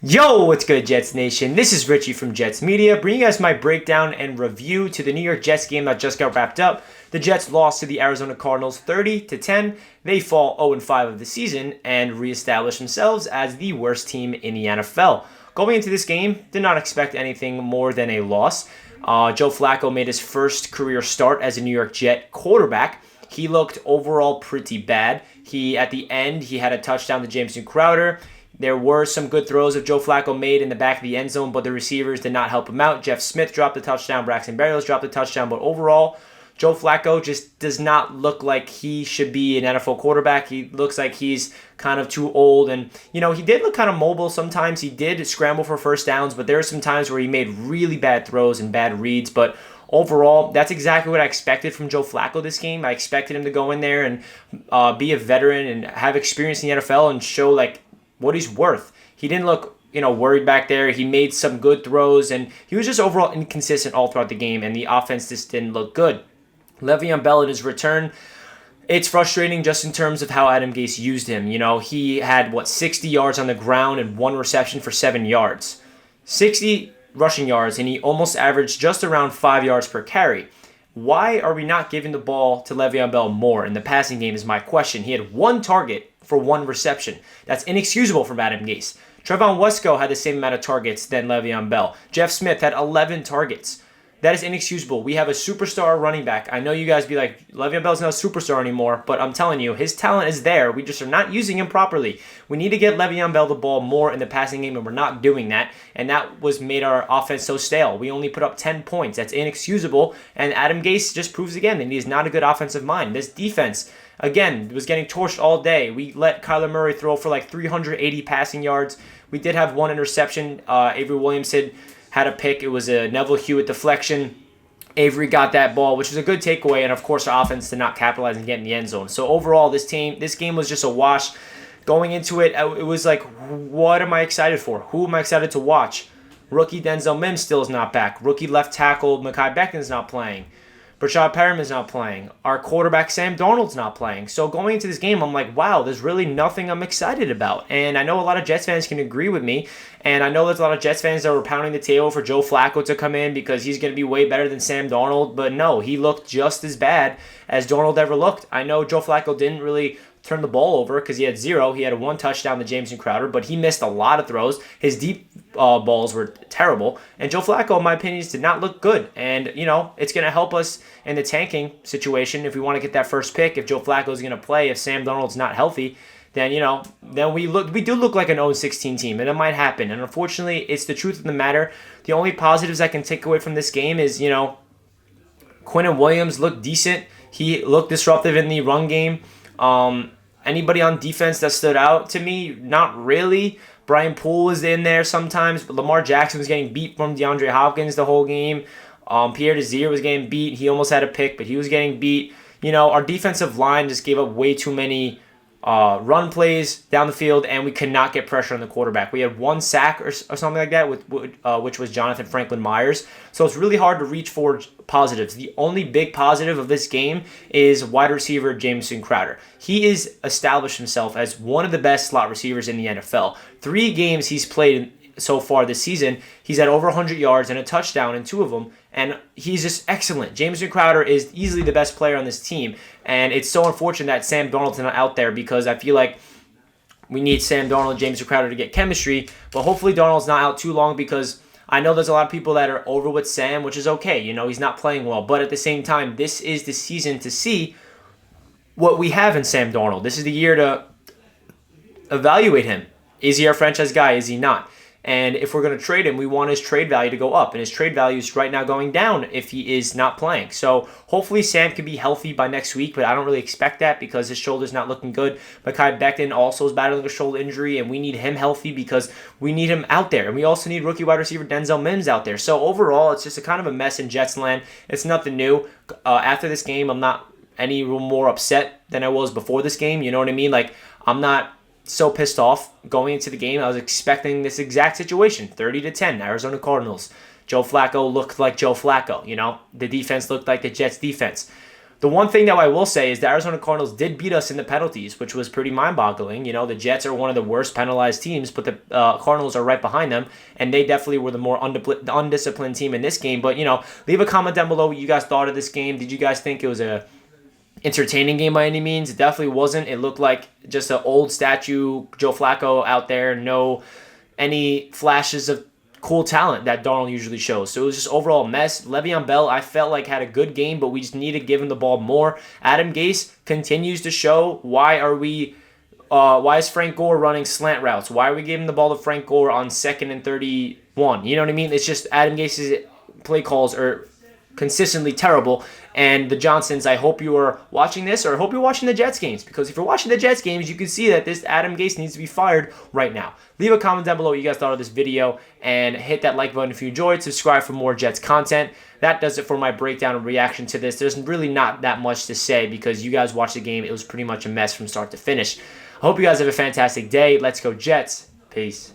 Yo, what's good, Jets Nation? This is Richie from Jets Media, bringing you guys my breakdown and review to the New York Jets game that just got wrapped up. The Jets lost to the Arizona Cardinals 30-10. They fall 0-5 of the season and reestablish themselves as the worst team in the NFL. Going into this game, did not expect anything more than a loss. Joe Flacco made his first career start as a New York Jet quarterback. He looked overall pretty bad. At the end, he had a touchdown to Jameson Crowder. There were some good throws that Joe Flacco made in the back of the end zone, but the receivers did not help him out. Jeff Smith dropped a touchdown. Braxton Berrios dropped a touchdown. But overall, Joe Flacco just does not look like he should be an NFL quarterback. He looks like he's kind of too old. And, he did look kind of mobile sometimes. He did scramble for first downs, but there are some times where he made really bad throws and bad reads. But overall, that's exactly what I expected from Joe Flacco this game. I expected him to go in there and be a veteran and have experience in the NFL and show, what he's worth. He didn't look, worried back there. He made some good throws, and he was just overall inconsistent all throughout the game, and the offense just didn't look good. Le'Veon Bell at his return, it's frustrating just in terms of how Adam Gase used him. He had, 60 yards on the ground and one reception for 7 yards. 60 rushing yards, and he almost averaged just around 5 yards per carry. Why are we not giving the ball to Le'Veon Bell more in the passing game is my question. He had one target for one reception. That's inexcusable from Adam Gase. Trevon Wesco had the same amount of targets than Le'Veon Bell. Jeff Smith had 11 targets. That is inexcusable. We have a superstar running back. I know you guys be like, Le'Veon Bell's not a superstar anymore, but I'm telling you, his talent is there. We just are not using him properly. We need to get Le'Veon Bell the ball more in the passing game, and we're not doing that. And that made our offense so stale. We only put up 10 points. That's inexcusable. And Adam Gase just proves again that he's not a good offensive mind. This defense, again, was getting torched all day. We let Kyler Murray throw for 380 passing yards. We did have one interception. Avery Williamson had a pick. It was a Neville Hewitt deflection. Avery got that ball, which was a good takeaway, and of course our offense did not capitalize and get in the end zone. So overall, this game was just a wash. Going into it, it was like, what am I excited for? Who am I excited to watch? Rookie Denzel Mims still is not back. Rookie left tackle Mekhi Becton's not playing. Brashad Perriman's not playing. Our quarterback Sam Darnold's not playing. So going into this game, I'm like, wow, there's really nothing I'm excited about. And I know a lot of Jets fans can agree with me. And I know there's a lot of Jets fans that were pounding the table for Joe Flacco to come in because he's going to be way better than Sam Darnold. But no, he looked just as bad as Darnold ever looked. I know Joe Flacco didn't really turn the ball over because he had 0. He had one touchdown to Jameson Crowder, but he missed a lot of throws. His deep balls were terrible. And Joe Flacco, in my opinion, did not look good. And, it's going to help us in the tanking situation if we want to get that first pick. If Joe Flacco is going to play, if Sam Darnold's not healthy, then, then we do look like an 0-16 team, and it might happen. And unfortunately, it's the truth of the matter. The only positives I can take away from this game is, Quinnen Williams looked decent. He looked disruptive in the run game. Anybody on defense that stood out to me? Not really. Brian Poole was in there sometimes, but Lamar Jackson was getting beat from DeAndre Hopkins the whole game. Pierre Desir was getting beat. He almost had a pick, but he was getting beat. Our defensive line just gave up way too many run plays down the field, and we could not get pressure on the quarterback. We had one sack or something like that, which was Jonathan Franklin Myers. So it's really hard to reach for positives. The only big positive of this game is wide receiver Jameson Crowder. He has established himself as one of the best slot receivers in the NFL. 3 games he's played so far this season, he's had over 100 yards and a touchdown in 2 of them, and he's just excellent. Jameson Crowder is easily the best player on this team, and it's so unfortunate that Sam Darnold's not out there because I feel like we need Sam Darnold and Jameson Crowder to get chemistry, but hopefully Darnold's not out too long because I know there's a lot of people that are over with Sam, which is okay. He's not playing well, but at the same time, this is the season to see what we have in Sam Darnold. This is the year to evaluate him. Is he our franchise guy? Is he not? And if we're going to trade him, we want his trade value to go up. And his trade value is right now going down if he is not playing. So hopefully Sam can be healthy by next week, but I don't really expect that because his shoulder's not looking good. Mekhi Becton also is battling a shoulder injury, and we need him healthy because we need him out there. And we also need rookie wide receiver Denzel Mims out there. So overall, it's just a kind of a mess in Jets land. It's nothing new. After this game, I'm not any more upset than I was before this game. You know what I mean? I'm not so pissed off going into the game. I was expecting this exact situation. 30-10, Arizona Cardinals. Joe Flacco looked like Joe Flacco. The defense looked like the Jets defense. The one thing that I will say is the Arizona Cardinals did beat us in the penalties, which was pretty mind-boggling. You know, the Jets are one of the worst penalized teams, but the Cardinals are right behind them, and they definitely were the more undisciplined team in this game. But, you know, leave a comment down below what you guys thought of this game. Did you guys think it was a entertaining game by any means? It definitely wasn't. It looked like just an old statue Joe Flacco out there, no any flashes of cool talent that Darnold usually shows. So it was just overall a mess. Le'Veon Bell, I felt like had a good game, but we just need to give him the ball more. Adam Gase continues to show why is Frank Gore running slant routes? Why are we giving the ball to Frank Gore on 2nd and 31? You know what I mean? It's just Adam Gase's play calls are consistently terrible. And the Johnsons, I hope you are watching this, or I hope you're watching the Jets games, because if you're watching the Jets games, you can see that this Adam Gase needs to be fired right now. Leave a comment down below what you guys thought of this video, and hit that like button if you enjoyed. Subscribe for more Jets content. That does it for my breakdown and reaction to this. There's really not that much to say because you guys watched the game. It was pretty much a mess from start to finish. I hope you guys have a fantastic day. Let's go Jets. Peace.